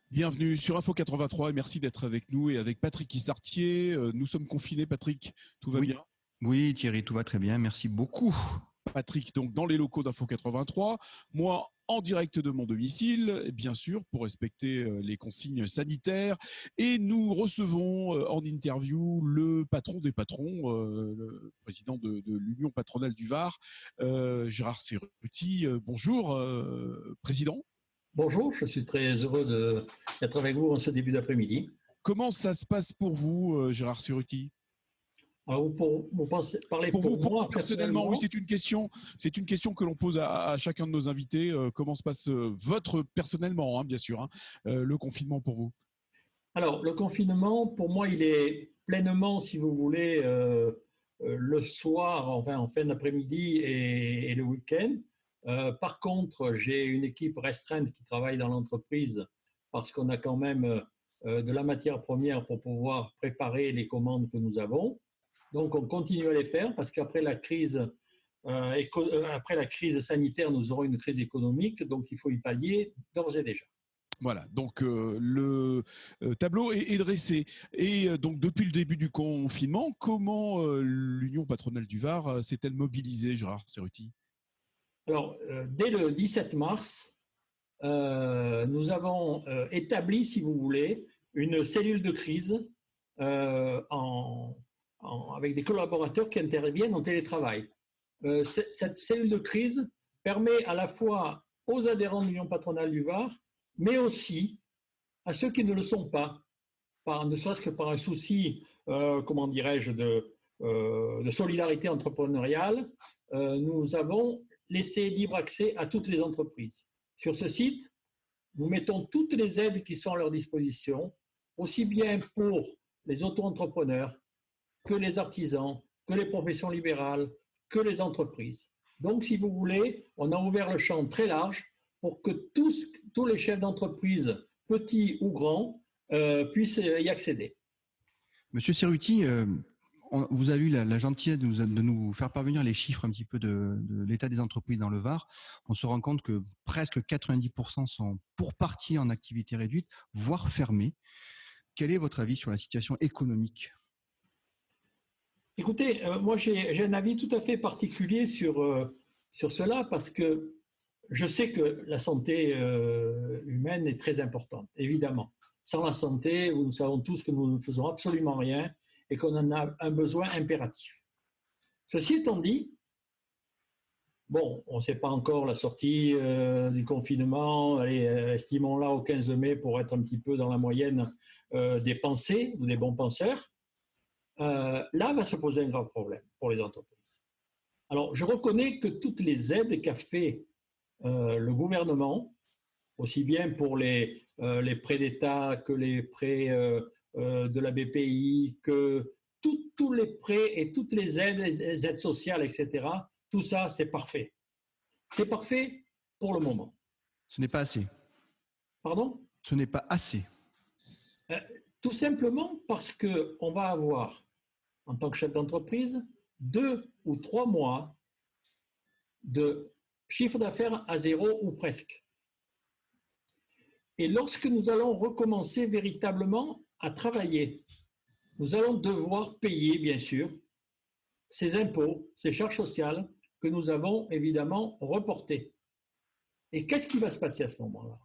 Bienvenue sur Info 83 et merci d'être avec nous et avec Patrick Issartier. Nous sommes confinés, Patrick, tout va Oui, bien? oui, Thierry, tout va très bien. Merci beaucoup. Patrick, donc dans les locaux d'Info 83, moi en direct de mon domicile, bien sûr, pour respecter les consignes sanitaires. Et nous recevons en interview le patron des patrons, le président de l'Union patronale du Var, Gérard Cerruti. Bonjour, président. Bonjour, je suis très heureux d'être avec vous en ce début d'après-midi. Comment ça se passe pour vous, Gérard Cerruti? Alors, vous parlez pour vous, moi personnellement, oui, c'est une question que l'on pose à chacun de nos invités. Comment se passe votre personnellement, hein, bien sûr, hein, le confinement pour vous? Alors, le confinement, pour moi, il est pleinement, si vous voulez, le soir, enfin en fin d'après-midi et le week-end. Par contre, j'ai une équipe restreinte qui travaille dans l'entreprise parce qu'on a quand même de la matière première pour pouvoir préparer les commandes que nous avons. Donc, on continue à les faire parce qu'après la crise sanitaire, nous aurons une crise économique, donc il faut y pallier d'ores et déjà. Voilà, donc le tableau est dressé. Et donc depuis le début du confinement, comment l'Union patronale du Var s'est-elle mobilisée, Gérard Cerruti? Alors, dès le 17 mars, nous avons établi, si vous voulez, une cellule de crise avec des collaborateurs qui interviennent en télétravail. Cette cellule de crise permet à la fois aux adhérents de l'Union patronale du Var, mais aussi à ceux qui ne le sont pas, ne serait-ce que par un souci, comment dirais-je, de solidarité entrepreneuriale. Nous avons laissé libre accès à toutes les entreprises. Sur ce site, nous mettons toutes les aides qui sont à leur disposition, aussi bien pour les auto-entrepreneurs que les artisans, que les professions libérales, que les entreprises. Donc, si vous voulez, on a ouvert le champ très large pour que tous les chefs d'entreprise, petits ou grands, puissent y accéder. Monsieur Cerruti, vous avez eu la gentillesse de nous faire parvenir les chiffres un petit peu de l'état des entreprises dans le Var. On se rend compte que presque 90% sont pour partie en activité réduite, voire fermées. Quel est votre avis sur la situation économique? Écoutez, moi j'ai un avis tout à fait particulier sur cela parce que je sais que la santé humaine est très importante, évidemment. Sans la santé, nous savons tous que nous ne faisons absolument rien et qu'on en a un besoin impératif. Ceci étant dit, bon, on ne sait pas encore la sortie du confinement, allez, estimons-la au 15 mai pour être un petit peu dans la moyenne des pensées ou des bons penseurs. Là va se poser un grave problème pour les entreprises. Alors, je reconnais que toutes les aides qu'a fait le gouvernement, aussi bien pour les prêts d'État que les prêts de la BPI, que tous les prêts et toutes les aides sociales, etc., tout ça, c'est parfait. C'est parfait pour le moment. Ce n'est pas assez. Pardon? Ce n'est pas assez. Tout simplement parce qu'on va avoir, en tant que chef d'entreprise, 2 ou 3 mois de chiffre d'affaires à zéro ou presque. Et lorsque nous allons recommencer véritablement à travailler, nous allons devoir payer, bien sûr, ces impôts, ces charges sociales que nous avons évidemment reportées. Et qu'est-ce qui va se passer à ce moment-là?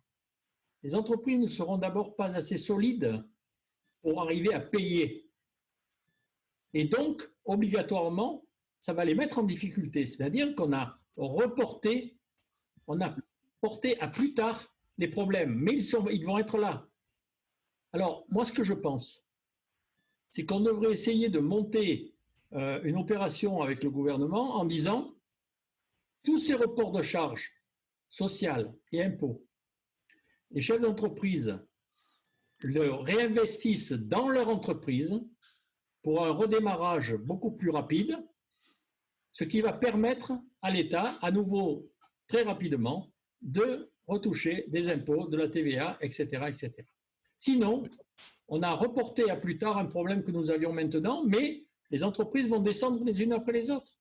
Les entreprises ne seront d'abord pas assez solides pour arriver à payer. Et donc, obligatoirement, ça va les mettre en difficulté. C'est-à-dire qu'on a reporté, on a porté à plus tard les problèmes, mais ils vont être là. Alors, moi, ce que je pense, c'est qu'on devrait essayer de monter une opération avec le gouvernement en disant tous ces reports de charges sociales et impôts, les chefs d'entreprise le réinvestissent dans leur entreprise pour un redémarrage beaucoup plus rapide, ce qui va permettre à l'État, à nouveau, très rapidement, de retoucher des impôts, de la TVA, etc., etc. Sinon, on a reporté à plus tard un problème que nous avions maintenant, mais les entreprises vont descendre les unes après les autres.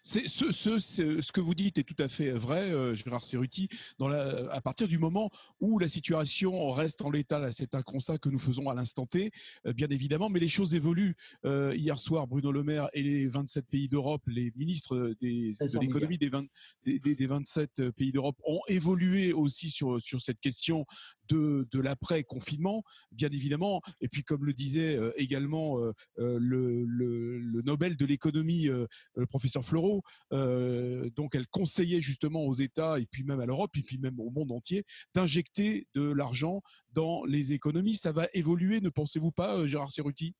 Ce que vous dites est tout à fait vrai, Gérard Cerruti. À partir du moment où la situation reste en l'état, là, c'est un constat que nous faisons à l'instant T, bien évidemment, mais les choses évoluent. Hier soir, Bruno Le Maire et les 27 pays d'Europe, les ministres de l'économie des 27 pays d'Europe ont évolué aussi sur cette question de l'après-confinement, bien évidemment. Et puis, comme le disait également le Nobel de l'économie, le professeur Fleureau, donc elle conseillait justement aux États et puis même à l'Europe et puis même au monde entier d'injecter de l'argent dans les économies. Ça va évoluer, ne pensez-vous pas, Gérard Cerruti?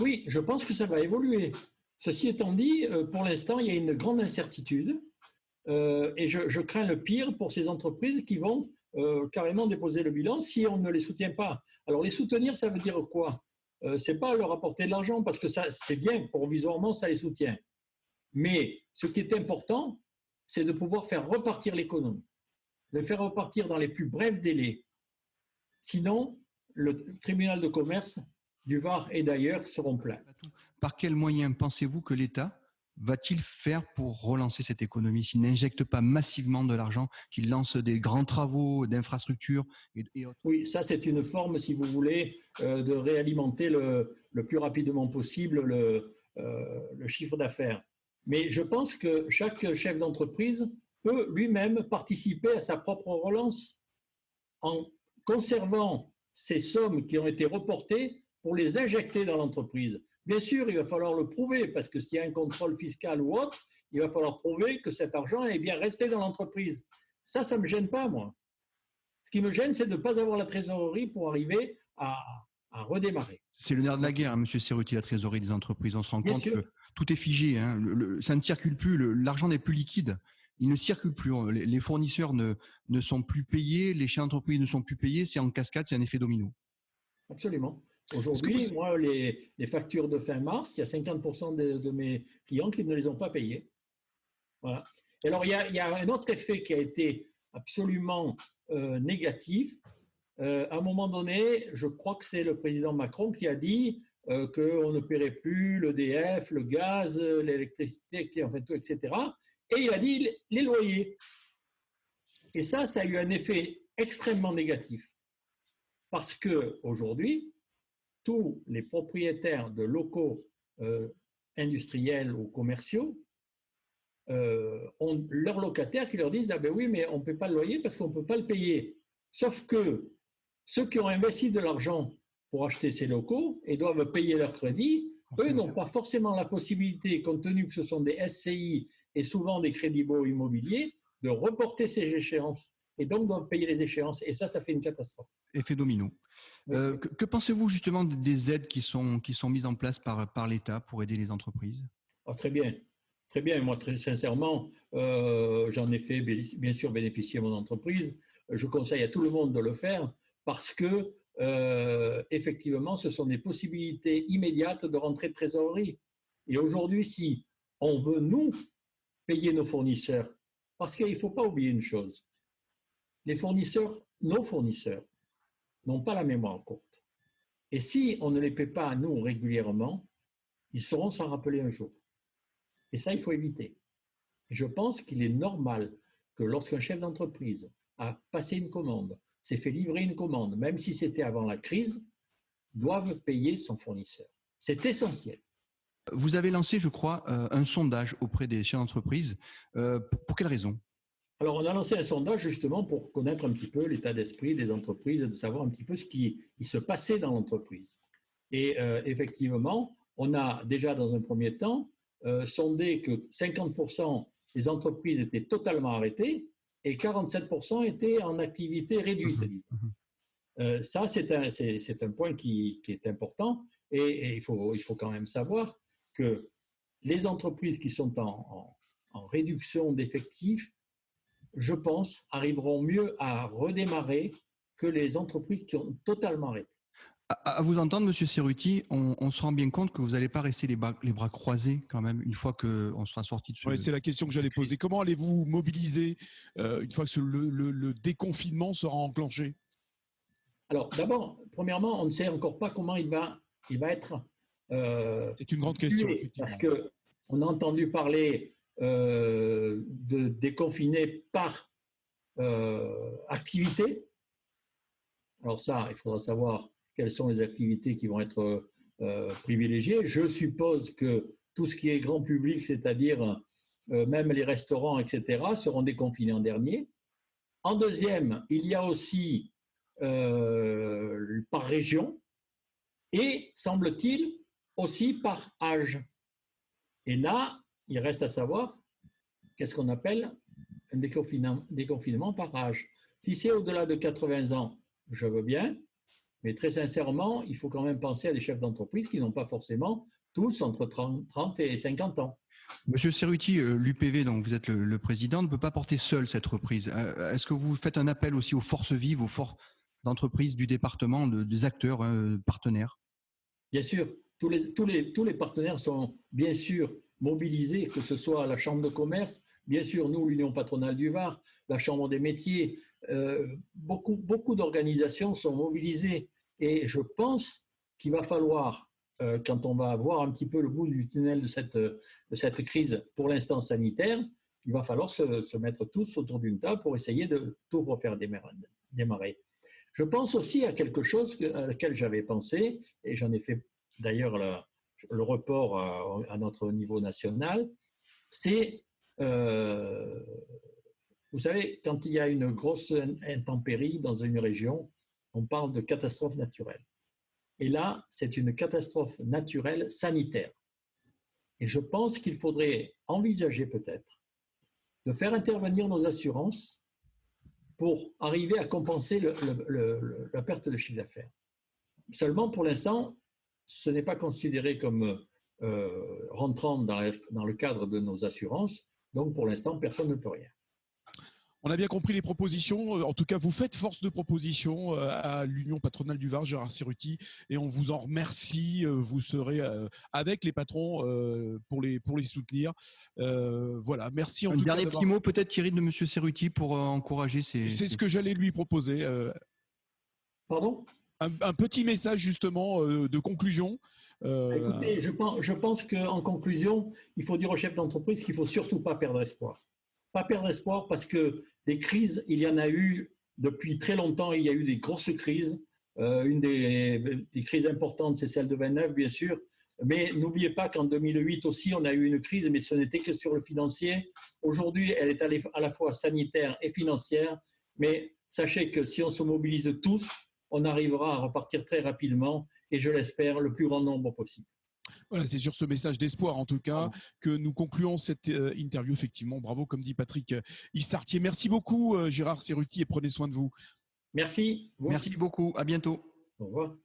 Oui, je pense que ça va évoluer. Ceci étant dit, pour l'instant, il y a une grande incertitude et je crains le pire pour ces entreprises qui vont carrément déposer le bilan si on ne les soutient pas. Alors les soutenir, ça veut dire quoi? C'est pas leur apporter de l'argent parce que ça, c'est bien, provisoirement, ça les soutient. Mais ce qui est important, c'est de pouvoir faire repartir l'économie, de faire repartir dans les plus brefs délais. Sinon, le tribunal de commerce du Var et d'ailleurs seront pleins. Par quels moyens pensez-vous que l'État va-t-il faire pour relancer cette économie s'il n'injecte pas massivement de l'argent, qu'il lance des grands travaux d'infrastructures et autres? Oui, ça c'est une forme, si vous voulez, de réalimenter le plus rapidement possible le chiffre d'affaires. Mais je pense que chaque chef d'entreprise peut lui-même participer à sa propre relance en conservant ces sommes qui ont été reportées pour les injecter dans l'entreprise. Bien sûr, il va falloir le prouver parce que s'il y a un contrôle fiscal ou autre, il va falloir prouver que cet argent est bien resté dans l'entreprise. Ça ne me gêne pas, moi. Ce qui me gêne, c'est de ne pas avoir la trésorerie pour arriver à redémarrer. C'est le nerf de la guerre, M. Cerruti, la trésorerie des entreprises. On se rend compte que tout est figé. Hein. Ça ne circule plus. L'argent n'est plus liquide. Il ne circule plus. Les fournisseurs ne sont plus payés. Les chefs d'entreprise ne sont plus payés. C'est en cascade, c'est un effet domino. Absolument. Aujourd'hui, moi, les factures de fin mars, il y a 50% de mes clients qui ne les ont pas payées. Voilà. Et alors, il y a un autre effet qui a été absolument négatif. À un moment donné, je crois que c'est le président Macron qui a dit qu'on ne paierait plus l'EDF, le gaz, l'électricité, etc. Et il a dit les loyers. Et ça a eu un effet extrêmement négatif. Parce qu'aujourd'hui, tous les propriétaires de locaux industriels ou commerciaux ont leurs locataires qui leur disent « Ah ben oui, mais on ne peut pas le loyer parce qu'on ne peut pas le payer. » Sauf que ceux qui ont investi de l'argent pour acheter ces locaux et doivent payer leur crédit, eux n'ont pas forcément la possibilité, compte tenu que ce sont des SCI et souvent des crédits beaux immobiliers, de reporter ces échéances et donc doivent payer les échéances. Et ça fait une catastrophe. Effet domino. Oui. Que pensez-vous justement des aides qui sont mises en place par l'État pour aider les entreprises? Très bien. Très bien. Moi, très sincèrement, j'en ai fait bien sûr bénéficier mon entreprise. Je conseille à tout le monde de le faire parce que, effectivement, ce sont des possibilités immédiates de rentrée de trésorerie. Et aujourd'hui, si on veut, nous, payer nos fournisseurs, parce qu'il ne faut pas oublier une chose, les fournisseurs, nos fournisseurs, n'ont pas la mémoire courte. Et si on ne les paie pas à nous régulièrement, ils sauront s'en rappeler un jour. Et ça, il faut éviter. Et je pense qu'il est normal que lorsqu'un chef d'entreprise a passé une commande, s'est fait livrer une commande, même si c'était avant la crise, doive payer son fournisseur. C'est essentiel. Vous avez lancé, je crois, un sondage auprès des chefs d'entreprise. Pour quelle raison? Alors, on a lancé un sondage justement pour connaître un petit peu l'état d'esprit des entreprises et de savoir un petit peu ce qui se passait dans l'entreprise. Et effectivement, on a déjà dans un premier temps sondé que 50% des entreprises étaient totalement arrêtées et 47% étaient en activité réduite. Ça, c'est un point qui est important et il faut quand même savoir que les entreprises qui sont en réduction d'effectifs, je pense, arriveront mieux à redémarrer que les entreprises qui ont totalement arrêté. À vous entendre, M. Cerruti, on se rend bien compte que vous n'allez pas rester les bras croisés quand même une fois qu'on sera sorti de ce... Oui, c'est la question que j'allais poser. Comment allez-vous mobiliser une fois que le déconfinement sera enclenché? Alors d'abord, premièrement, on ne sait encore pas comment il va être... c'est une grande question, effectivement. Parce qu'on a entendu parler de déconfiner par activité. Alors ça, il faudra savoir quelles sont les activités qui vont être privilégiées. Je suppose que tout ce qui est grand public, c'est-à-dire même les restaurants, etc., seront déconfinés en dernier. En deuxième, il y a aussi par région et, semble-t-il, aussi par âge. Et là, il reste à savoir qu'est-ce qu'on appelle un déconfinement par âge. Si c'est au-delà de 80 ans, je veux bien, mais très sincèrement, il faut quand même penser à des chefs d'entreprise qui n'ont pas forcément tous entre 30 et 50 ans. Monsieur Cerruti, l'UPV, dont vous êtes le président, ne peut pas porter seul cette reprise. Est-ce que vous faites un appel aussi aux forces vives, aux forces d'entreprise du département, des acteurs partenaires? Bien sûr, tous les partenaires sont bien sûr mobilisés, que ce soit la Chambre de commerce, bien sûr, nous, l'Union patronale du Var, la Chambre des métiers, beaucoup d'organisations sont mobilisées. Et je pense qu'il va falloir, quand on va voir un petit peu le bout du tunnel de cette crise, pour l'instant sanitaire, il va falloir se mettre tous autour d'une table pour essayer de tout refaire démarrer. Je pense aussi à quelque chose à laquelle j'avais pensé, et j'en ai fait d'ailleurs le report à notre niveau national, c'est, vous savez, quand il y a une grosse intempérie dans une région, on parle de catastrophe naturelle. Et là, c'est une catastrophe naturelle sanitaire. Et je pense qu'il faudrait envisager peut-être de faire intervenir nos assurances pour arriver à compenser la perte de chiffre d'affaires. Seulement, pour l'instant, ce n'est pas considéré comme rentrant dans le cadre de nos assurances. Donc, pour l'instant, personne ne peut rien. On a bien compris les propositions. En tout cas, vous faites force de proposition à l'Union patronale du Var, Gérard Cerruti, et on vous en remercie. Vous serez avec les patrons pour les soutenir. Voilà, merci en tout cas. Un dernier petit mot peut-être, Thierry, de M. Cerruti pour encourager ces... C'est ce que j'allais lui proposer. Pardon ? Un petit message justement de conclusion. Écoutez, je pense qu'en conclusion, il faut dire aux chefs d'entreprise qu'il ne faut surtout pas perdre espoir. Pas perdre espoir parce que des crises, il y en a eu depuis très longtemps, il y a eu des grosses crises. Une des crises importantes, c'est celle de 29, bien sûr. Mais n'oubliez pas qu'en 2008 aussi, on a eu une crise, mais ce n'était que sur le financier. Aujourd'hui, elle est à la fois sanitaire et financière. Mais sachez que si on se mobilise tous, on arrivera à repartir très rapidement et je l'espère, le plus grand nombre possible. Voilà, c'est sur ce message d'espoir, en tout cas, que nous concluons cette interview. Effectivement, bravo, comme dit Patrick Issartier. Merci beaucoup, Gérard Cerruti, et prenez soin de vous. Merci. Merci beaucoup. À bientôt. Au revoir.